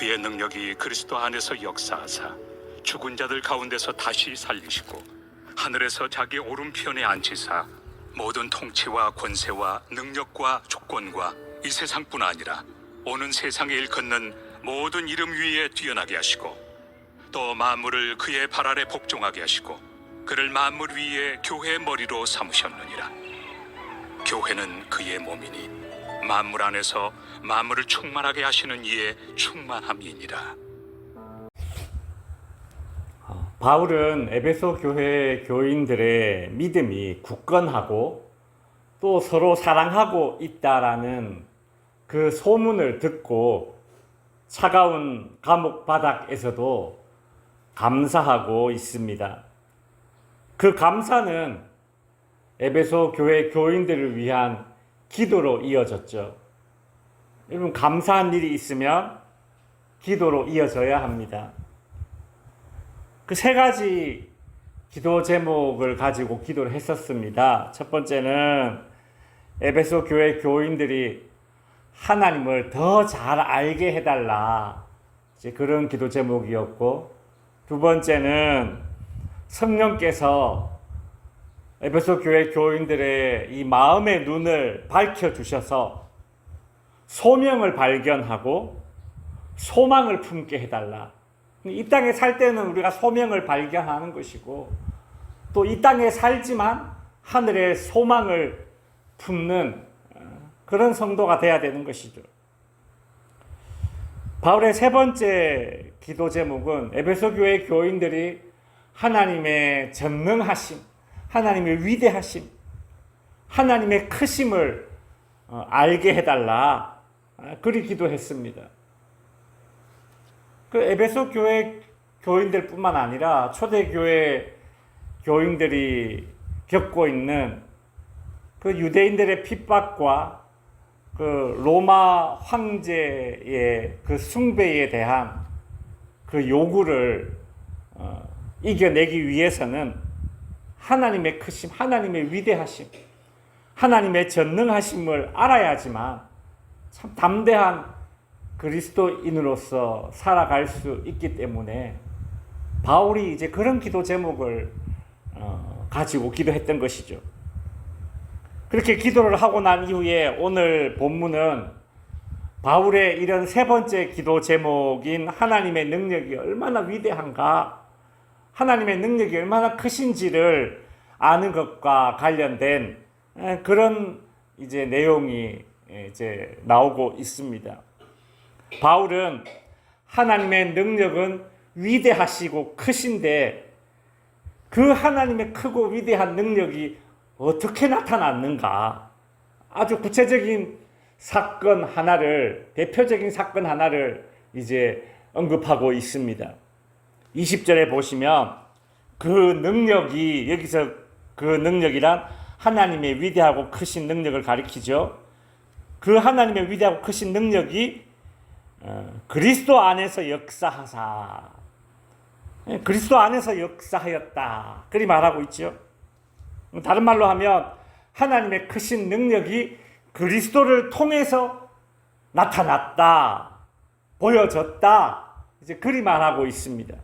그의 능력이 그리스도 안에서 역사하사 죽은 자들 가운데서 다시 살리시고 하늘에서 자기 오른편에 앉히사 모든 통치와 권세와 능력과 주권과 이 세상뿐 아니라 오는 세상에 일컫는 모든 이름 위에 뛰어나게 하시고 또 만물을 그의 발 아래 복종하게 하시고 그를 만물 위에 교회의 머리로 삼으셨느니라. 교회는 그의 몸이니 만물 안에서 만물을 충만하게 하시는 이의 충만함이니라. 바울은 에베소 교회 교인들의 믿음이 굳건하고 또 서로 사랑하고 있다라는 그 소문을 듣고 차가운 감옥 바닥에서도 감사하고 있습니다. 그 감사는 에베소 교회 교인들을 위한 기도로 이어졌죠. 여러분, 감사한 일이 있으면 기도로 이어져야 합니다. 그 세 가지 기도 제목을 가지고 기도를 했었습니다. 첫 번째는 에베소 교회 교인들이 하나님을 더 잘 알게 해달라, 이제 그런 기도 제목이었고, 두 번째는 성령께서 에베소 교회 교인들의 이 마음의 눈을 밝혀주셔서 소명을 발견하고 소망을 품게 해달라. 이 땅에 살 때는 우리가 소명을 발견하는 것이고 또 이 땅에 살지만 하늘의 소망을 품는 그런 성도가 돼야 되는 것이죠. 바울의 세 번째 기도 제목은 에베소 교회 교인들이 하나님의 전능하심, 하나님의 위대하심, 하나님의 크심을 알게 해달라, 그리 기도했습니다. 그 에베소 교회 교인들 뿐만 아니라 초대교회 교인들이 겪고 있는 그 유대인들의 핍박과 그 로마 황제의 그 숭배에 대한 그 요구를 이겨내기 위해서는 하나님의 크심, 하나님의 위대하심, 하나님의 전능하심을 알아야지만 참 담대한 그리스도인으로서 살아갈 수 있기 때문에 바울이 이제 그런 기도 제목을 가지고 기도했던 것이죠. 그렇게 기도를 하고 난 이후에 오늘 본문은 바울의 이런 세 번째 기도 제목인 하나님의 능력이 얼마나 위대한가, 하나님의 능력이 얼마나 크신지를 아는 것과 관련된 그런 이제 내용이 이제 나오고 있습니다. 바울은 하나님의 능력은 위대하시고 크신데 그 하나님의 크고 위대한 능력이 어떻게 나타났는가, 아주 구체적인 사건 하나를, 대표적인 사건 하나를 이제 언급하고 있습니다. 20절에 보시면 그 능력이, 여기서 그 능력이란 하나님의 위대하고 크신 능력을 가리키죠. 그 하나님의 위대하고 크신 능력이 그리스도 안에서 역사하사, 그리스도 안에서 역사하였다, 그리 말하고 있죠. 다른 말로 하면 하나님의 크신 능력이 그리스도를 통해서 나타났다, 보여졌다, 이제 그리 말하고 있습니다.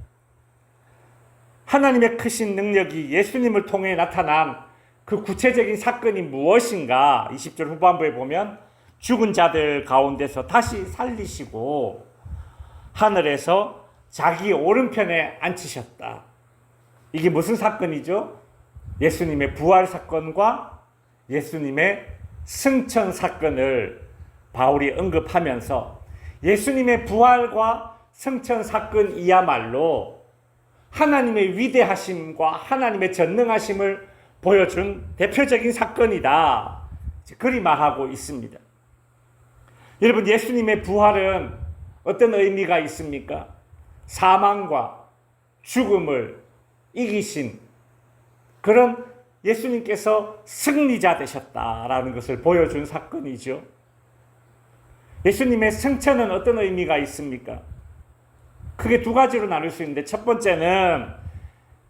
하나님의 크신 능력이 예수님을 통해 나타난 그 구체적인 사건이 무엇인가, 20절 후반부에 보면 죽은 자들 가운데서 다시 살리시고 하늘에서 자기 오른편에 앉히셨다. 이게 무슨 사건이죠? 예수님의 부활 사건과 예수님의 승천 사건을 바울이 언급하면서 예수님의 부활과 승천 사건이야말로 하나님의 위대하심과 하나님의 전능하심을 보여준 대표적인 사건이다, 그리 말하고 있습니다. 여러분, 예수님의 부활은 어떤 의미가 있습니까? 사망과 죽음을 이기신 그런 예수님께서 승리자 되셨다라는 것을 보여준 사건이죠. 예수님의 승천은 어떤 의미가 있습니까? 크게 두 가지로 나눌 수 있는데, 첫 번째는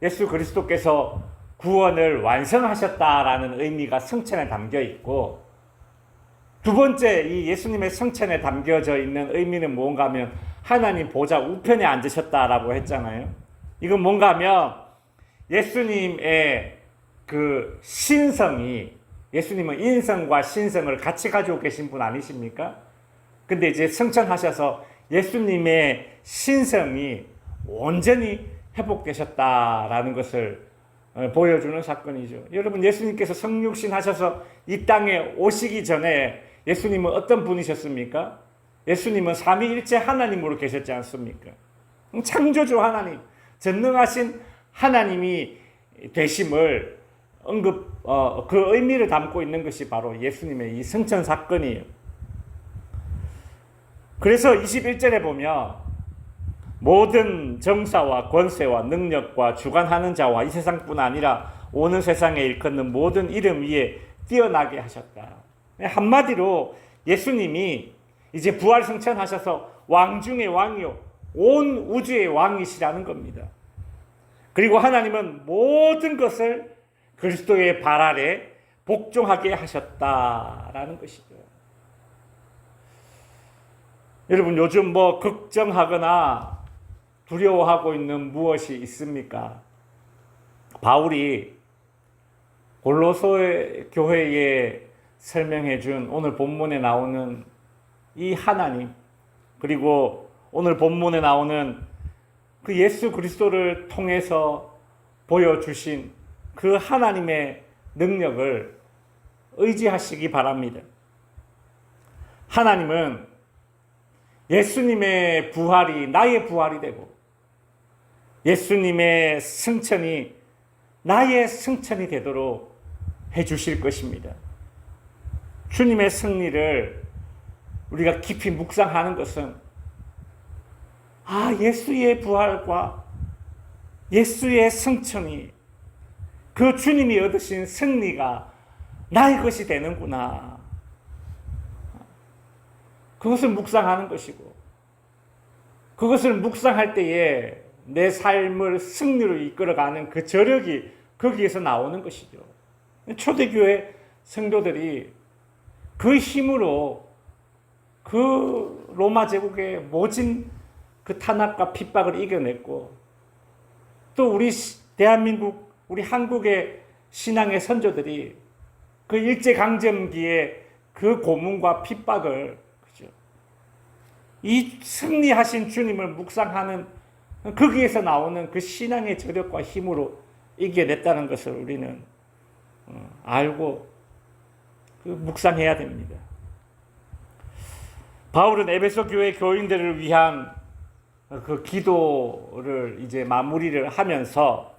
예수 그리스도께서 구원을 완성하셨다라는 의미가 승천에 담겨 있고, 두 번째 이 예수님의 승천에 담겨져 있는 의미는 뭔가 하면 하나님 보좌 우편에 앉으셨다라고 했잖아요. 이건 뭔가 하면 예수님의 그 신성이, 예수님은 인성과 신성을 같이 가지고 계신 분 아니십니까? 근데 이제 승천하셔서 예수님의 신성이 온전히 회복되셨다라는 것을 보여주는 사건이죠. 여러분, 예수님께서 성육신 하셔서 이 땅에 오시기 전에 예수님은 어떤 분이셨습니까? 예수님은 삼위일체 하나님으로 계셨지 않습니까? 창조주 하나님, 전능하신 하나님이 되심을 그 의미를 담고 있는 것이 바로 예수님의 이 승천 사건이에요. 그래서 21절에 보면 모든 정사와 권세와 능력과 주관하는 자와 이 세상뿐 아니라 오는 세상에 일컫는 모든 이름 위에 뛰어나게 하셨다. 한마디로 예수님이 이제 부활 승천하셔서 왕 중의 왕이요 온 우주의 왕이시라는 겁니다. 그리고 하나님은 모든 것을 그리스도의 발 아래 복종하게 하셨다라는 것이죠. 여러분, 요즘 뭐 걱정하거나 두려워하고 있는 무엇이 있습니까? 바울이 골로새 교회에 설명해 준 오늘 본문에 나오는 이 하나님, 그리고 오늘 본문에 나오는 그 예수 그리스도를 통해서 보여주신 그 하나님의 능력을 의지하시기 바랍니다. 하나님은 예수님의 부활이 나의 부활이 되고 예수님의 승천이 나의 승천이 되도록 해주실 것입니다. 주님의 승리를 우리가 깊이 묵상하는 것은 예수의 부활과 예수의 승천이 그 주님이 얻으신 승리가 나의 것이 되는구나. 그것을 묵상하는 것이고, 그것을 묵상할 때에 내 삶을 승리로 이끌어가는 그 저력이 거기에서 나오는 것이죠. 초대교회 성도들이 그 힘으로 그 로마 제국의 모진 그 탄압과 핍박을 이겨냈고, 또 우리 대한민국, 우리 한국의 신앙의 선조들이 그 일제강점기의 그 고문과 핍박을, 그죠? 이 승리하신 주님을 묵상하는 거기에서 나오는 그 신앙의 저력과 힘으로 이겨냈다는 것을 우리는 알고 그 묵상해야 됩니다. 바울은 에베소 교회 교인들을 위한 그 기도를 이제 마무리를 하면서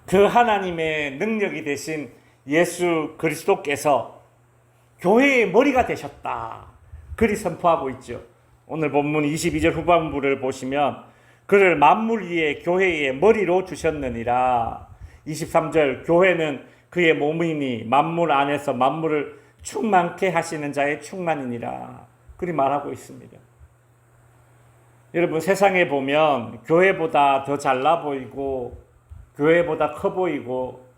그 하나님의 능력이 되신 예수 그리스도께서 교회의 머리가 되셨다. 그리 선포하고 있죠. 오늘 본문 22절 후반부를 보시면 그를 만물 위에 교회의 머리로 주셨느니라. 23절 교회는 그의 몸이니 만물 안에서 만물을 충만케 하시는 자의 충만이니라. 그리 말하고 있습니다. 여러분, 세상에 보면 교회보다 더 잘나 보이고 교회보다 커 보이고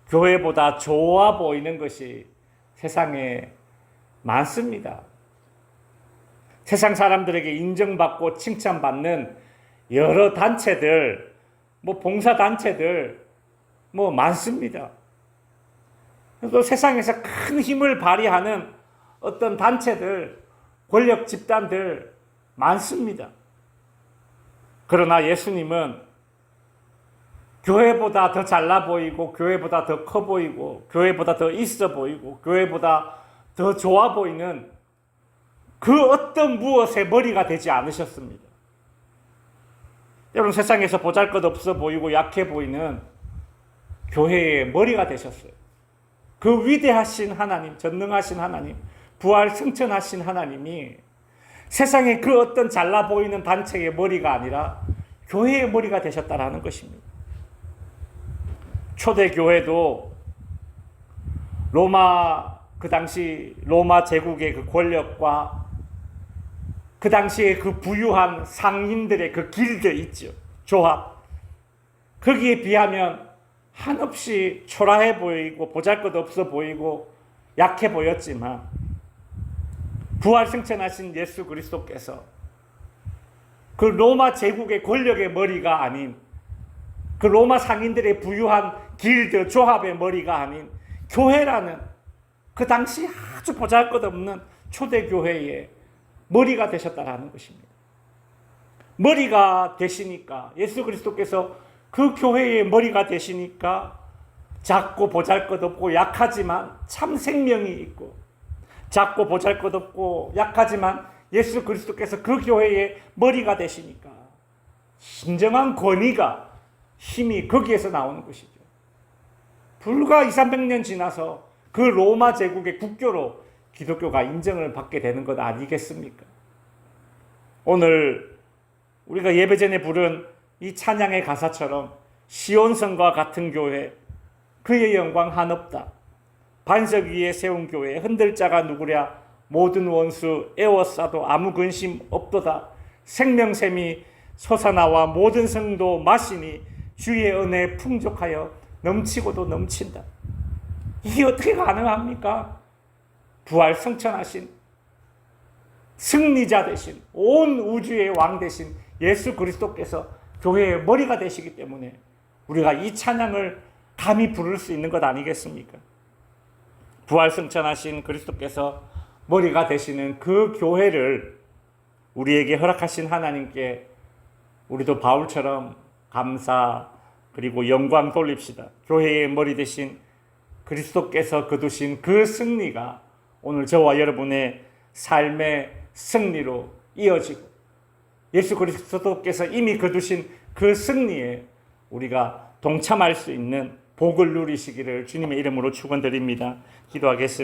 교회보다 좋아 보이는 것이 세상에 많습니다. 세상 사람들에게 인정받고 칭찬받는 여러 단체들, 봉사단체들 많습니다. 또 세상에서 큰 힘을 발휘하는 어떤 단체들, 권력 집단들 많습니다. 그러나 예수님은 교회보다 더 잘나 보이고 교회보다 더 커 보이고 교회보다 더 있어 보이고 교회보다 더 좋아 보이는 그 어떤 무엇의 머리가 되지 않으셨습니다. 여러분, 세상에서 보잘것없어 보이고 약해 보이는 교회의 머리가 되셨어요. 그 위대하신 하나님, 전능하신 하나님, 부활 승천하신 하나님이 세상에 그 어떤 잘나 보이는 단체의 머리가 아니라 교회의 머리가 되셨다라는 것입니다. 초대교회도 그 당시 로마 제국의 그 권력과 그 당시에 그 부유한 상인들의 그 길드 있죠. 조합. 거기에 비하면 한없이 초라해 보이고 보잘것없어 보이고 약해 보였지만 부활 승천하신 예수 그리스도께서 그 로마 제국의 권력의 머리가 아닌, 그 로마 상인들의 부유한 길드 조합의 머리가 아닌 교회라는 그 당시 아주 보잘것없는 초대교회의 머리가 되셨다라는 것입니다. 머리가 되시니까, 예수 그리스도께서 그 교회의 머리가 되시니까 작고 보잘것없고 약하지만 참 생명이 있고, 작고 보잘것없고 약하지만 예수 그리스도께서 그 교회의 머리가 되시니까 진정한 권위가, 힘이 거기에서 나오는 것이죠. 불과 200~300년 지나서 그 로마 제국의 국교로 기독교가 인정을 받게 되는 것 아니겠습니까? 오늘 우리가 예배 전에 부른 이 찬양의 가사처럼 시온성과 같은 교회, 그의 영광 한없다. 반석 위에 세운 교회, 흔들 자가 누구랴. 모든 원수 애워싸도 아무 근심 없도다. 생명샘이 솟아나와 모든 성도 마시니 주의 은혜 풍족하여 넘치고도 넘친다. 이게 어떻게 가능합니까? 부활 성천하신, 승리자 되신, 온 우주의 왕 되신 예수 그리스도께서 교회의 머리가 되시기 때문에 우리가 이 찬양을 감히 부를 수 있는 것 아니겠습니까? 부활 성천하신 그리스도께서 머리가 되시는 그 교회를 우리에게 허락하신 하나님께 우리도 바울처럼 감사 그리고 영광 돌립시다. 교회의 머리 되신 그리스도께서 거두신 그 승리가 오늘 저와 여러분의 삶의 승리로 이어지고, 예수 그리스도께서 이미 거두신 그 승리에 우리가 동참할 수 있는 복을 누리시기를 주님의 이름으로 축원드립니다. 기도하겠습니다.